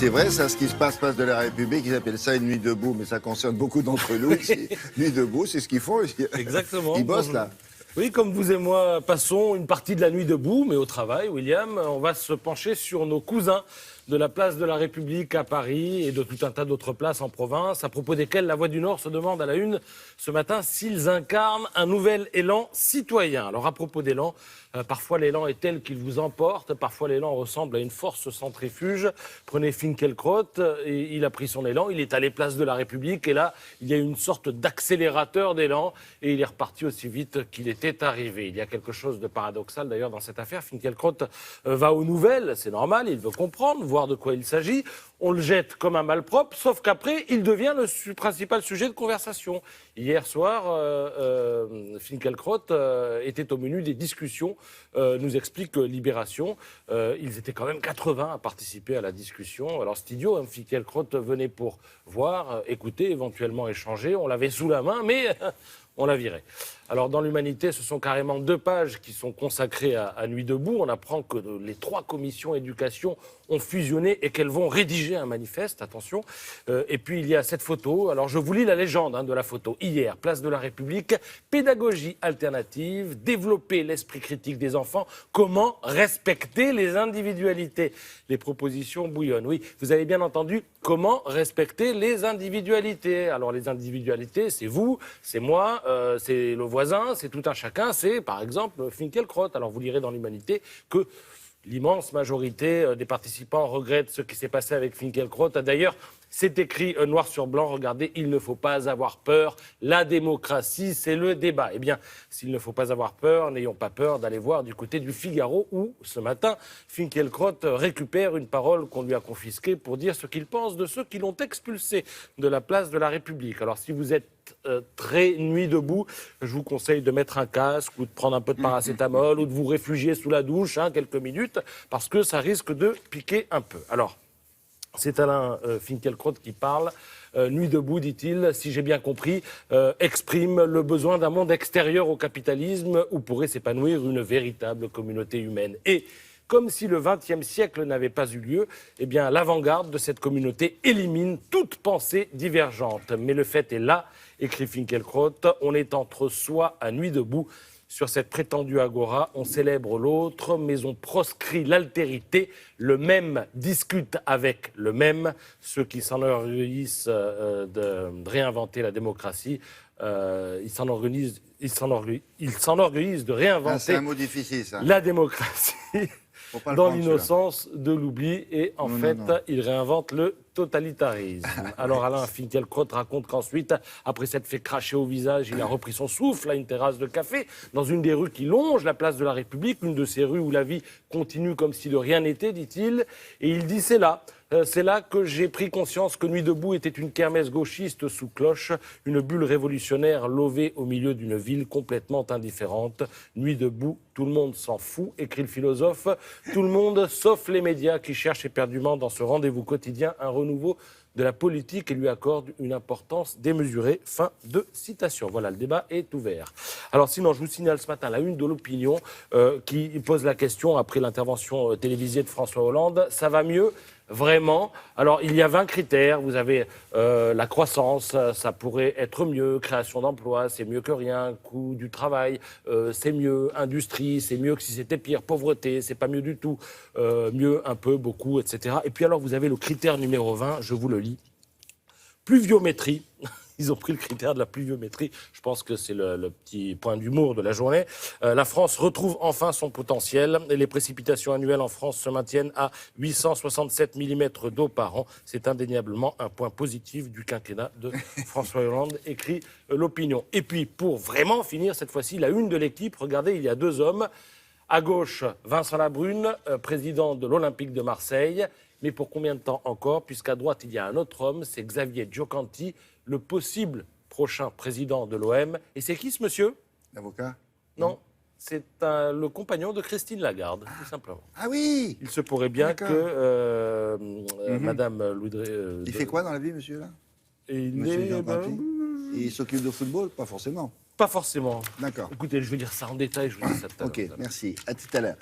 c'est vrai, ça, ce qui se passe place de la République, ils appellent ça une nuit debout, mais ça concerne beaucoup d'entre nous ici. Nuit debout, c'est ce qu'ils font. Exactement. Ils bossent là. Oui, comme vous et moi passons une partie de la nuit debout, mais au travail, William, on va se pencher sur nos cousins de la place de la République à Paris et de tout un tas d'autres places en province, à propos desquelles la Voix du Nord se demande à la une ce matin s'ils incarnent un nouvel élan citoyen. Alors à propos d'élan, parfois l'élan est tel qu'il vous emporte, parfois l'élan ressemble à une force centrifuge. Prenez Finkielkraut, et il a pris son élan, il est allé place de la République et là, il y a une sorte d'accélérateur d'élan et il est reparti aussi vite qu'il était arrivé. Il y a quelque chose de paradoxal d'ailleurs dans cette affaire. Finkielkraut va aux nouvelles, c'est normal, il veut comprendre, voir de quoi il s'agit. On le jette comme un malpropre, sauf qu'après, il devient le principal sujet de conversation. Hier soir, Finkielkraut était au menu des discussions, nous explique Libération. Ils étaient quand même 80 à participer à la discussion. Alors c'est idiot, hein, Finkielkraut venait pour voir, écouter, éventuellement échanger. On l'avait sous la main, mais on l'a viré. Alors dans l'Humanité, ce sont carrément 2 pages qui sont consacrées à Nuit debout. On apprend que les 3 commissions éducation ont fusionné et qu'elles vont rédiger un manifeste, attention. Et puis il y a cette photo. Alors je vous lis la légende de la photo. Hier, place de la République, pédagogie alternative, développer l'esprit critique des enfants, comment respecter les individualités. Les propositions bouillonnent. Oui, vous avez bien entendu, comment respecter les individualités. Alors les individualités, c'est vous, c'est moi, c'est le voisin, c'est tout un chacun, c'est par exemple Finkielkraut. Alors vous lirez dans l'Humanité que l'immense majorité des participants regrette ce qui s'est passé avec Finkielkraut. D'ailleurs, c'est écrit noir sur blanc, regardez, il ne faut pas avoir peur, la démocratie, c'est le débat. Eh bien, s'il ne faut pas avoir peur, n'ayons pas peur d'aller voir du côté du Figaro où, ce matin, Finkielkraut récupère une parole qu'on lui a confisquée pour dire ce qu'il pense de ceux qui l'ont expulsé de la place de la République. Alors, si vous êtes très nuit debout, je vous conseille de mettre un casque ou de prendre un peu de paracétamol ou de vous réfugier sous la douche quelques minutes parce que ça risque de piquer un peu. Alors, c'est Alain Finkielkraut qui parle. Nuit debout, dit-il, si j'ai bien compris, exprime le besoin d'un monde extérieur au capitalisme où pourrait s'épanouir une véritable communauté humaine. Et comme si le XXe siècle n'avait pas eu lieu, eh bien, l'avant-garde de cette communauté élimine toute pensée divergente. Mais le fait est là, écrit Finkielkraut, on est entre soi à Nuit debout. Sur cette prétendue agora, on célèbre l'autre, mais on proscrit l'altérité. Le même discute avec le même. Ceux qui s'enorgueillissent de réinventer la démocratie, ils s'enorgueillissent de réinventer c'est un mot difficile, ça. La démocratie dans l'innocence de l'oubli. Et en fait, ils réinventent le totalitarisme. Alors Alain Finkielkraut raconte qu'ensuite, après s'être fait cracher au visage, il a repris son souffle à une terrasse de café dans une des rues qui longe la place de la République, une de ces rues où la vie continue comme si de rien n'était, dit-il. Et il dit c'est là que j'ai pris conscience que Nuit debout était une kermesse gauchiste sous cloche, une bulle révolutionnaire lovée au milieu d'une ville complètement indifférente. Nuit debout, tout le monde s'en fout, écrit le philosophe. Tout le monde, sauf les médias qui cherchent éperdument dans ce rendez-vous quotidien un renouveau de la politique et lui accorde une importance démesurée. Fin de citation. Voilà, le débat est ouvert. Alors sinon, je vous signale ce matin la une de l'Opinion qui pose la question après l'intervention télévisée de François Hollande. Ça va mieux ? Vraiment. Alors, il y a 20 critères. Vous avez la croissance, ça pourrait être mieux. Création d'emplois, c'est mieux que rien. Coût du travail, c'est mieux. Industrie, c'est mieux que si c'était pire. Pauvreté, c'est pas mieux du tout. Mieux, un peu, beaucoup, etc. Et puis alors, vous avez le critère numéro 20, je vous le lis. Pluviométrie. Ils ont pris le critère de la pluviométrie. Je pense que c'est le petit point d'humour de la journée. La France retrouve enfin son potentiel. Les précipitations annuelles en France se maintiennent à 867 mm d'eau par an. C'est indéniablement un point positif du quinquennat de François Hollande, écrit l'Opinion. Et puis, pour vraiment finir, cette fois-ci, la une de l'équipe. Regardez, il y a 2 hommes. À gauche, Vincent Labrune, président de l'Olympique de Marseille. Mais pour combien de temps encore ? Puisqu'à droite, il y a un autre homme, c'est Xavier Giocanti, le possible prochain président de l'OM. Et c'est qui ce monsieur ? L'avocat ? Non, c'est le compagnon de Christine Lagarde, tout simplement. Ah oui. Il se pourrait bien que Madame Loudré... il fait quoi dans la vie, monsieur, là ? Monsieur Giocanti ? Il s'occupe de football ? Pas forcément. Pas forcément. D'accord. Écoutez, je vais lire ça en détail, je vous dis ça tout à l'heure. Ok, merci. À tout à l'heure.